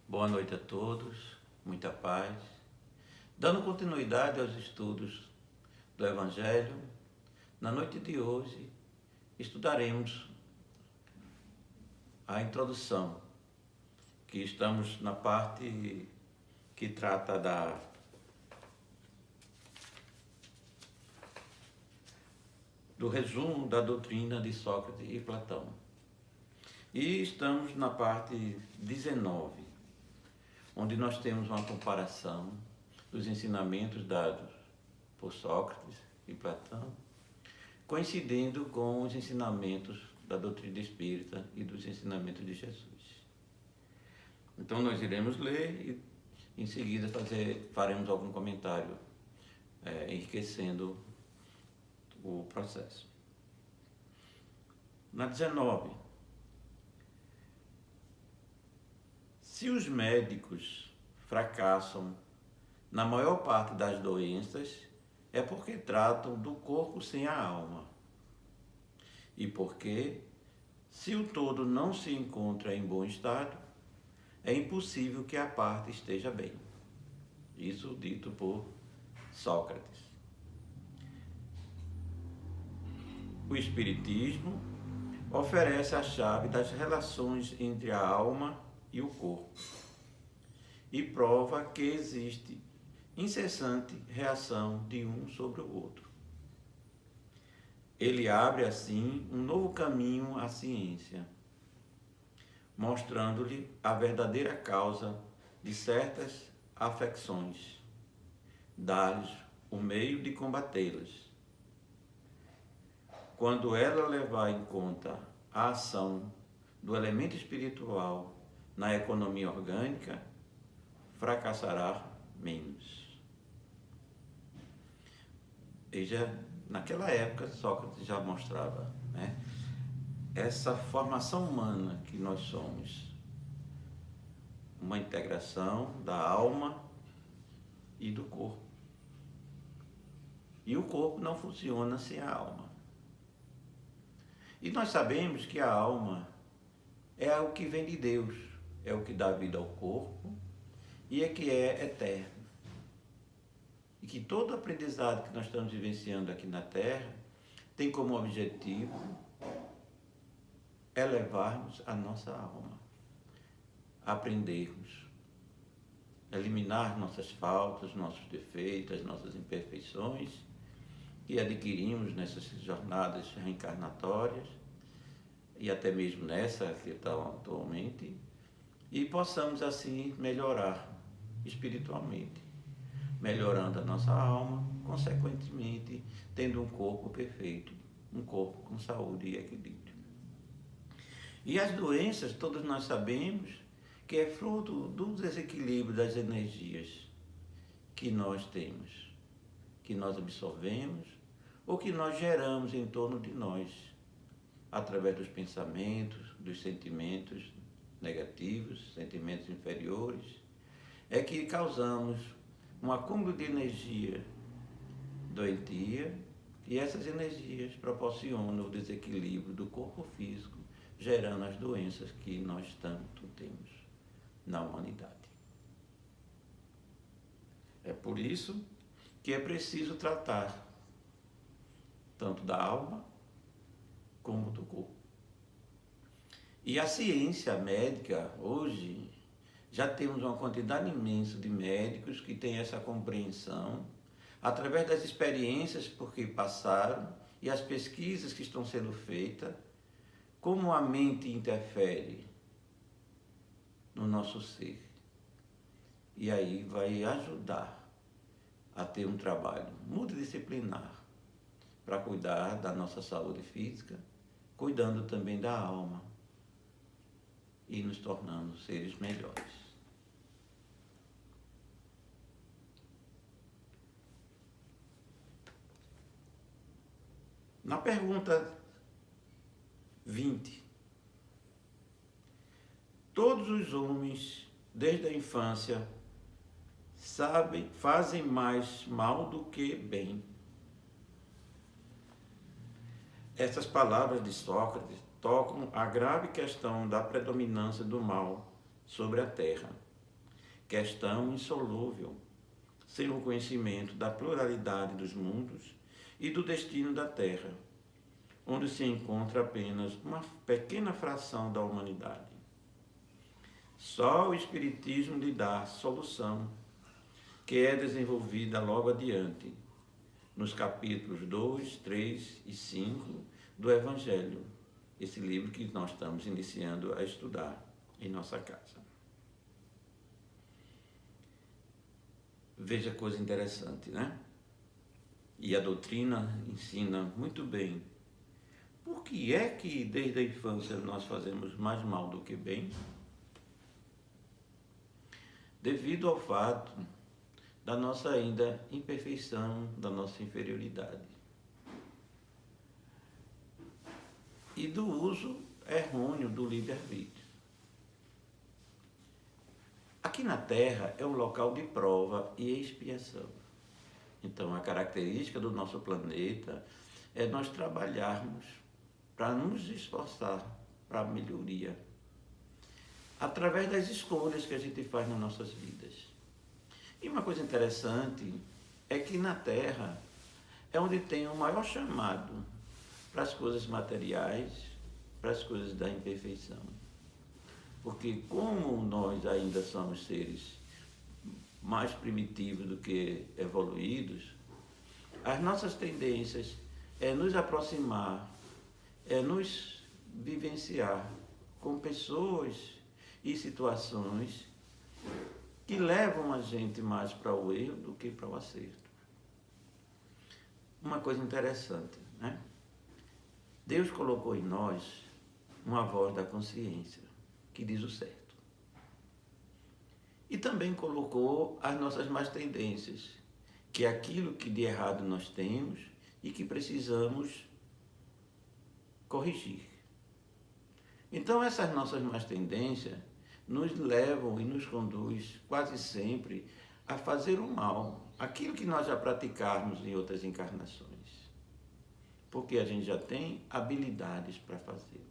Boa noite a todos, muita paz. Dando continuidade aos estudos do Evangelho, na noite de hoje estudaremos a introdução, que estamos na parte que trata do resumo da doutrina de Sócrates e Platão. E estamos na parte 19, onde nós temos uma comparação dos ensinamentos dados por Sócrates e Platão, coincidindo com os ensinamentos da doutrina espírita e dos ensinamentos de Jesus. Então nós iremos ler e em seguida faremos algum comentário enriquecendo o processo. Na 19, se os médicos fracassam na maior parte das doenças, é porque tratam do corpo sem a alma. E porque, se o todo não se encontra em bom estado, é impossível que a parte esteja bem. Isso dito por Sócrates. O Espiritismo oferece a chave das relações entre a alma e o corpo e prova que existe incessante reação de um sobre o outro. Ele abre assim um novo caminho à ciência, mostrando-lhe a verdadeira causa de certas afecções, dá-lhes o meio de combatê-las. Quando ela levar em conta a ação do elemento espiritual na economia orgânica, fracassará menos. Veja, naquela época Sócrates já mostrava, essa formação humana que nós somos, uma integração da alma e do corpo. E o corpo não funciona sem a alma. E nós sabemos que a alma é o que vem de Deus, é o que dá vida ao corpo e é que é eterno. E que todo aprendizado que nós estamos vivenciando aqui na Terra tem como objetivo elevarmos a nossa alma, aprendermos, eliminar nossas faltas, nossos defeitos, nossas imperfeições que adquirimos nessas jornadas reencarnatórias e até mesmo nessa que está atualmente, e possamos assim melhorar espiritualmente, melhorando a nossa alma, consequentemente tendo um corpo perfeito, um corpo com saúde e equilíbrio. E as doenças, todos nós sabemos que é fruto do desequilíbrio das energias que nós temos, que nós absorvemos ou que nós geramos em torno de nós, através dos pensamentos, dos sentimentos negativos, sentimentos inferiores, é que causamos um acúmulo de energia doentia e essas energias proporcionam o desequilíbrio do corpo físico, gerando as doenças que nós tanto temos na humanidade. É por isso que é preciso tratar tanto da alma como do corpo. E a ciência médica, hoje, já temos uma quantidade imensa de médicos que têm essa compreensão, através das experiências por que passaram e as pesquisas que estão sendo feitas, como a mente interfere no nosso ser. E aí vai ajudar a ter um trabalho multidisciplinar para cuidar da nossa saúde física, cuidando também da alma e nos tornando seres melhores. Na pergunta 20, todos os homens, desde a infância, fazem mais mal do que bem. Essas palavras de Sócrates tocam a grave questão da predominância do mal sobre a terra questão insolúvel, sem o conhecimento da pluralidade dos mundos e do destino da Terra, onde se encontra apenas uma pequena fração da humanidade. Só o Espiritismo lhe dá solução, que é desenvolvida logo adiante, nos capítulos 2, 3 e 5 do Evangelho, esse livro que nós estamos iniciando a estudar em nossa casa. Veja coisa interessante, né? E a doutrina ensina muito bem. Por que é que desde a infância nós fazemos mais mal do que bem? Devido ao fato da nossa ainda imperfeição, da nossa inferioridade. E do uso errôneo do livre-arbítrio. Aqui na Terra é um local de prova e expiação. Então, a característica do nosso planeta é nós trabalharmos para nos esforçar para a melhoria, através das escolhas que a gente faz nas nossas vidas. E uma coisa interessante é que na Terra é onde tem o maior chamado para as coisas materiais, para as coisas da imperfeição. Porque como nós ainda somos seres mais primitivos do que evoluídos, as nossas tendências é nos aproximar, é nos vivenciar com pessoas e situações que levam a gente mais para o erro do que para o acerto. Uma coisa interessante, né? Deus colocou em nós uma voz da consciência que diz o certo. E também colocou as nossas más tendências, que é aquilo que de errado nós temos e que precisamos corrigir. Então essas nossas más tendências nos levam e nos conduz quase sempre a fazer o mal, aquilo que nós já praticarmos em outras encarnações, porque a gente já tem habilidades para fazer.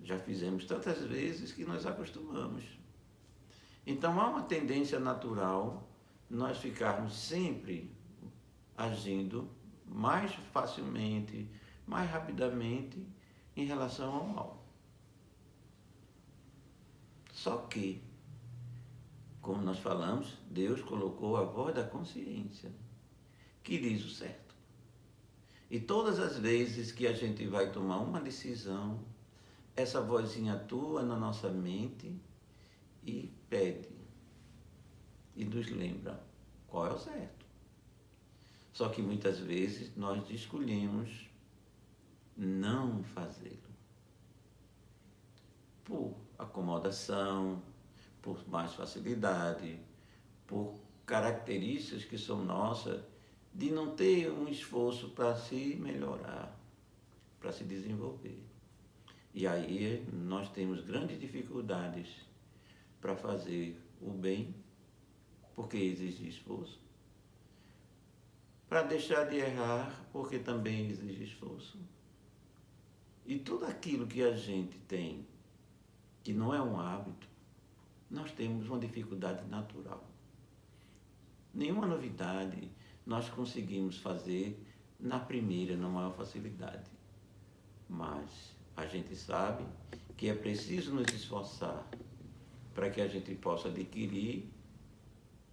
Já fizemos tantas vezes que nós acostumamos. Então há uma tendência natural nós ficarmos sempre agindo mais facilmente, mais rapidamente em relação ao mal. Só que, como nós falamos, Deus colocou a voz da consciência, que diz o certo. E todas as vezes que a gente vai tomar uma decisão, essa vozinha atua na nossa mente e pede, e nos lembra qual é o certo. Só que muitas vezes nós escolhemos não fazê-lo. Por acomodação, por mais facilidade, por características que são nossas de não ter um esforço para se melhorar, para se desenvolver. E aí nós temos grandes dificuldades para fazer o bem, porque exige esforço, para deixar de errar, porque também exige esforço. E tudo aquilo que a gente tem, que não é um hábito, nós temos uma dificuldade natural. Nenhuma novidade nós conseguimos fazer na primeira, na maior facilidade. Mas a gente sabe que é preciso nos esforçar para que a gente possa adquirir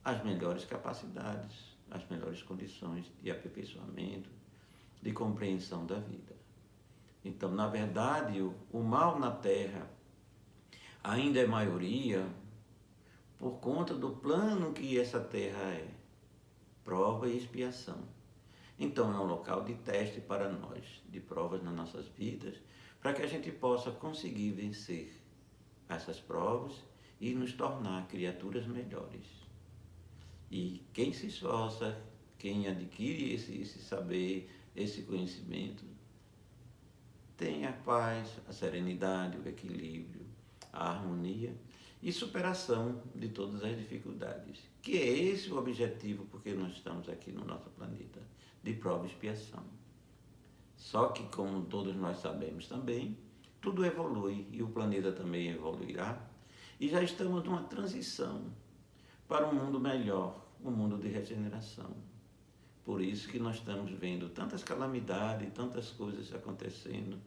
as melhores capacidades, as melhores condições de aperfeiçoamento, de compreensão da vida. Então, na verdade, o mal na Terra ainda é maioria por conta do plano que essa Terra é, prova e expiação. Então, é um local de teste para nós, de provas nas nossas vidas, para que a gente possa conseguir vencer essas provas e nos tornar criaturas melhores. E quem se esforça, quem adquire esse saber, esse conhecimento, tem a paz, a serenidade, o equilíbrio, a harmonia e superação de todas as dificuldades. Que é esse o objetivo porque nós estamos aqui no nosso planeta, de prova e expiação. Só que, como todos nós sabemos também, tudo evolui e o planeta também evoluirá. E já estamos numa transição para um mundo melhor, um mundo de regeneração. Por isso que nós estamos vendo tantas calamidades, tantas coisas acontecendo,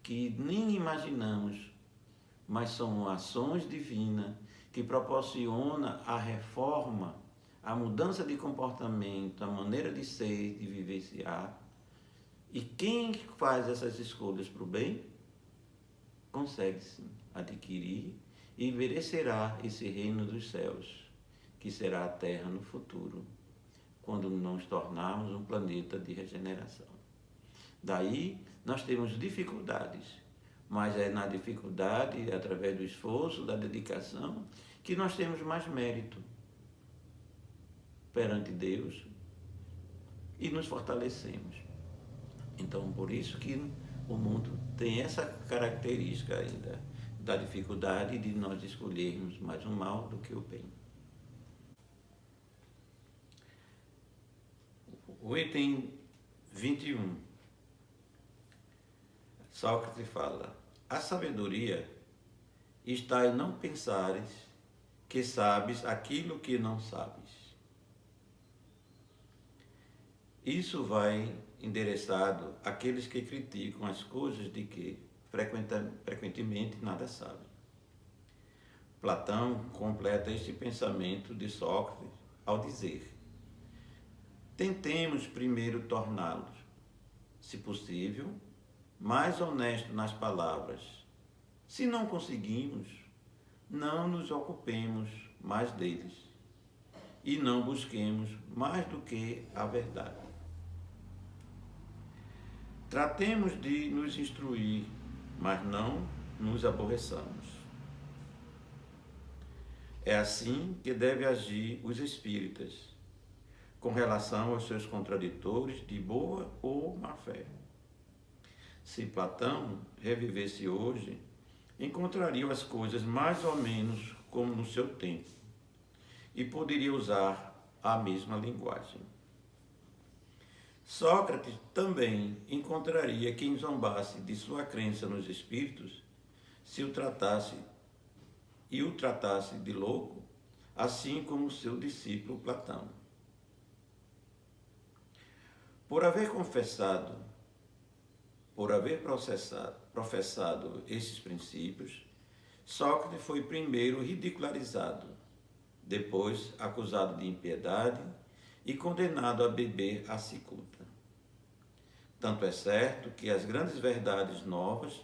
que nem imaginamos, mas são ações divinas que proporcionam a reforma, a mudança de comportamento, a maneira de ser, de vivenciar. E quem faz essas escolhas para o bem, consegue sim adquirir e merecerá esse reino dos céus, que será a terra no futuro, quando nos tornarmos um planeta de regeneração. Daí nós temos dificuldades, mas é na dificuldade, através do esforço, da dedicação, que nós temos mais mérito perante Deus e nos fortalecemos. Então, por isso que o mundo tem essa característica ainda, da dificuldade de nós escolhermos mais o mal do que o bem. O item 21. Sócrates fala: a sabedoria está em não pensares que sabes aquilo que não sabes. Isso vai endereçado àqueles que criticam as coisas de que frequentemente nada sabem. Platão completa este pensamento de Sócrates ao dizer: tentemos primeiro torná-los, se possível, mais honestos nas palavras. Se não conseguimos, não nos ocupemos mais deles e não busquemos mais do que a verdade. Tratemos de nos instruir, mas não nos aborreçamos. É assim que devem agir os espíritas, com relação aos seus contraditores de boa ou má fé. Se Platão revivesse hoje, encontraria as coisas mais ou menos como no seu tempo e poderia usar a mesma linguagem. Sócrates também encontraria quem zombasse de sua crença nos espíritos se o tratasse de louco, assim como seu discípulo Platão. Por haver professado esses princípios, Sócrates foi primeiro ridicularizado, depois acusado de impiedade e condenado a beber a cicuta. Tanto é certo que as grandes verdades novas,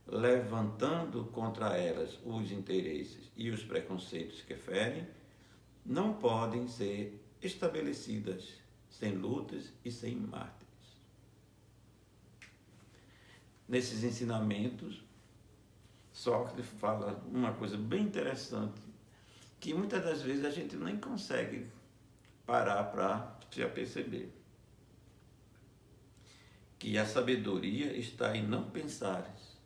levantando contra elas os interesses e os preconceitos que ferem, não podem ser estabelecidas sem lutas e sem mártires. Nesses ensinamentos, Sócrates fala uma coisa bem interessante, que muitas das vezes a gente nem consegue parar para se aperceber. Que a sabedoria está em não pensares,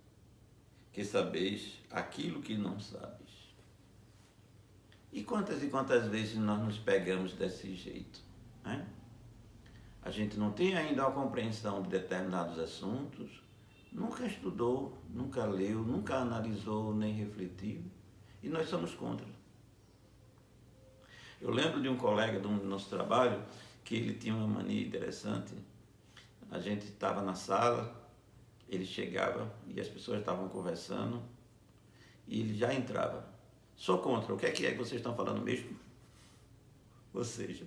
que sabeis aquilo que não sabes. E quantas vezes nós nos pegamos desse jeito, né? A gente não tem ainda a compreensão de determinados assuntos, nunca estudou, nunca leu, nunca analisou, nem refletiu, e nós somos contra. Eu lembro de um colega do nosso trabalho que ele tinha uma mania interessante. A gente estava na sala, ele chegava e as pessoas estavam conversando e ele já entrava. Sou contra, o que é que vocês estão falando mesmo? Ou seja,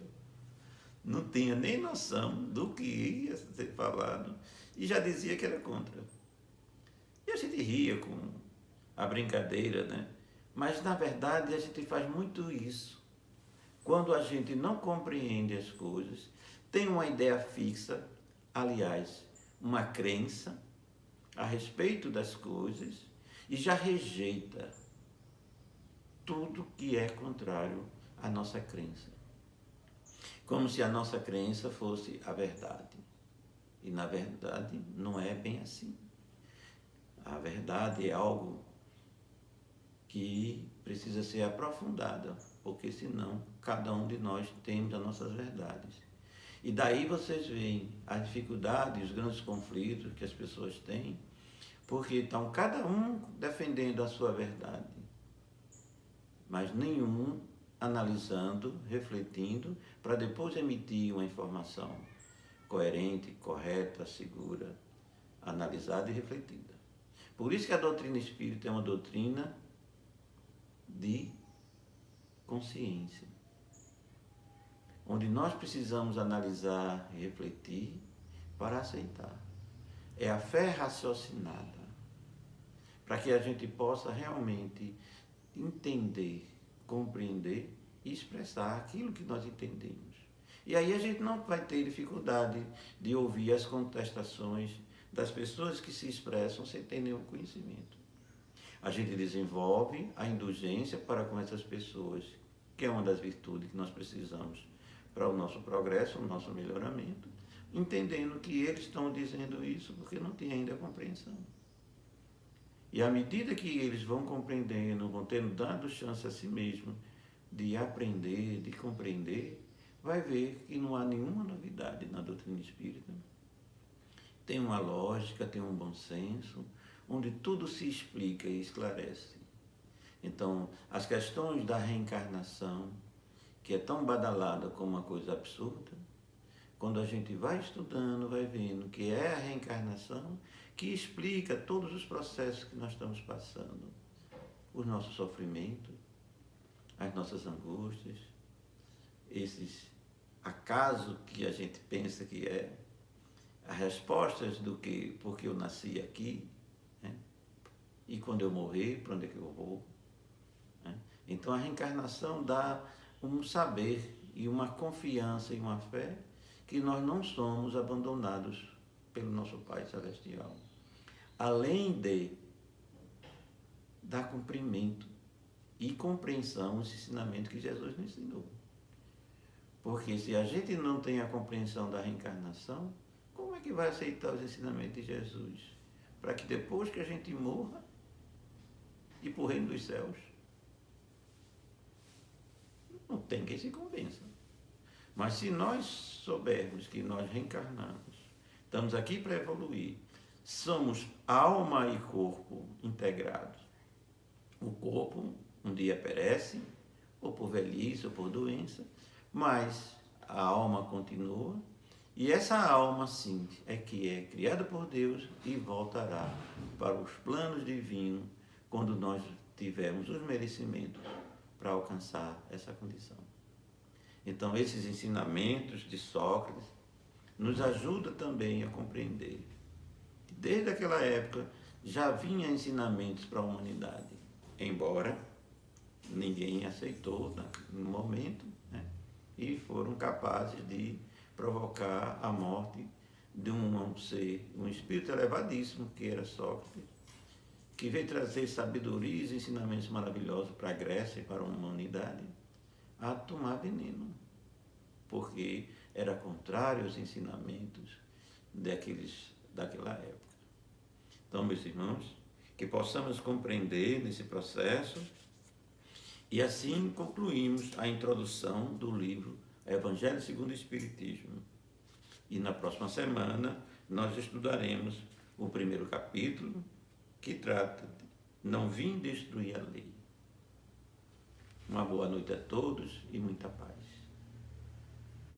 não tinha nem noção do que ia ser falado e já dizia que era contra. E a gente ria com a brincadeira, né? Mas na verdade a gente faz muito isso. Quando a gente não compreende as coisas, tem uma ideia fixa, aliás, uma crença a respeito das coisas e já rejeita tudo que é contrário à nossa crença. Como se a nossa crença fosse a verdade. E na verdade não é bem assim. A verdade é algo que precisa ser aprofundada, porque senão cada um de nós temos as nossas verdades. E daí vocês veem as dificuldades, os grandes conflitos que as pessoas têm, porque estão cada um defendendo a sua verdade. mas nenhum analisando, refletindo, para depois emitir uma informação coerente, correta, segura, analisada e refletida. Por isso que a doutrina espírita é uma doutrina de consciência, onde nós precisamos analisar e refletir para aceitar. É a fé raciocinada, para que a gente possa realmente entender, compreender e expressar aquilo que nós entendemos. E aí a gente não vai ter dificuldade de ouvir as contestações das pessoas que se expressam sem ter nenhum conhecimento. A gente desenvolve a indulgência para com essas pessoas, que é uma das virtudes que nós precisamos para o nosso progresso, o nosso melhoramento, entendendo que eles estão dizendo isso porque não têm ainda a compreensão. E à medida que eles vão compreendendo, vão tendo dado chance a si mesmo de aprender, de compreender, vai ver que não há nenhuma novidade na doutrina espírita. Tem uma lógica, tem um bom senso, onde tudo se explica e esclarece. Então, as questões da reencarnação, que é tão badalada como uma coisa absurda, quando a gente vai estudando, vai vendo que é a reencarnação que explica todos os processos que nós estamos passando, os nossos sofrimentos, as nossas angústias, esses acasos que a gente pensa que é, as respostas do que, porque eu nasci aqui, né? E quando eu morrer, para onde é que eu vou? Né? Então a reencarnação dá um saber e uma confiança e uma fé que nós não somos abandonados pelo nosso Pai Celestial. Além de dar cumprimento e compreensão aos ensinamentos que Jesus nos ensinou. Porque se a gente não tem a compreensão da reencarnação, como é que vai aceitar os ensinamentos de Jesus? Para que depois que a gente morra, ir para o reino dos céus? Não tem quem se convença. Mas se nós soubermos que nós reencarnamos, estamos aqui para evoluir, somos alma e corpo integrados. O corpo um dia perece, ou por velhice, ou por doença, mas a alma continua, e essa alma, sim, é que é criada por Deus e voltará para os planos divinos quando nós tivermos os merecimentos para alcançar essa condição. Então, esses ensinamentos de Sócrates nos ajudam também a compreender que desde aquela época já vinha ensinamentos para a humanidade, embora ninguém aceitou no momento, né? E foram capazes de provocar a morte de um ser, um espírito elevadíssimo, que era Sócrates, que veio trazer sabedoria e ensinamentos maravilhosos para a Grécia e para a humanidade, a tomar veneno, porque era contrário aos ensinamentos daquela época. Então, meus irmãos, que possamos compreender nesse processo, e assim concluímos a introdução do livro Evangelho segundo o Espiritismo. E na próxima semana nós estudaremos o primeiro capítulo, que trata de não vim destruir a lei. Uma boa noite a todos e muita paz.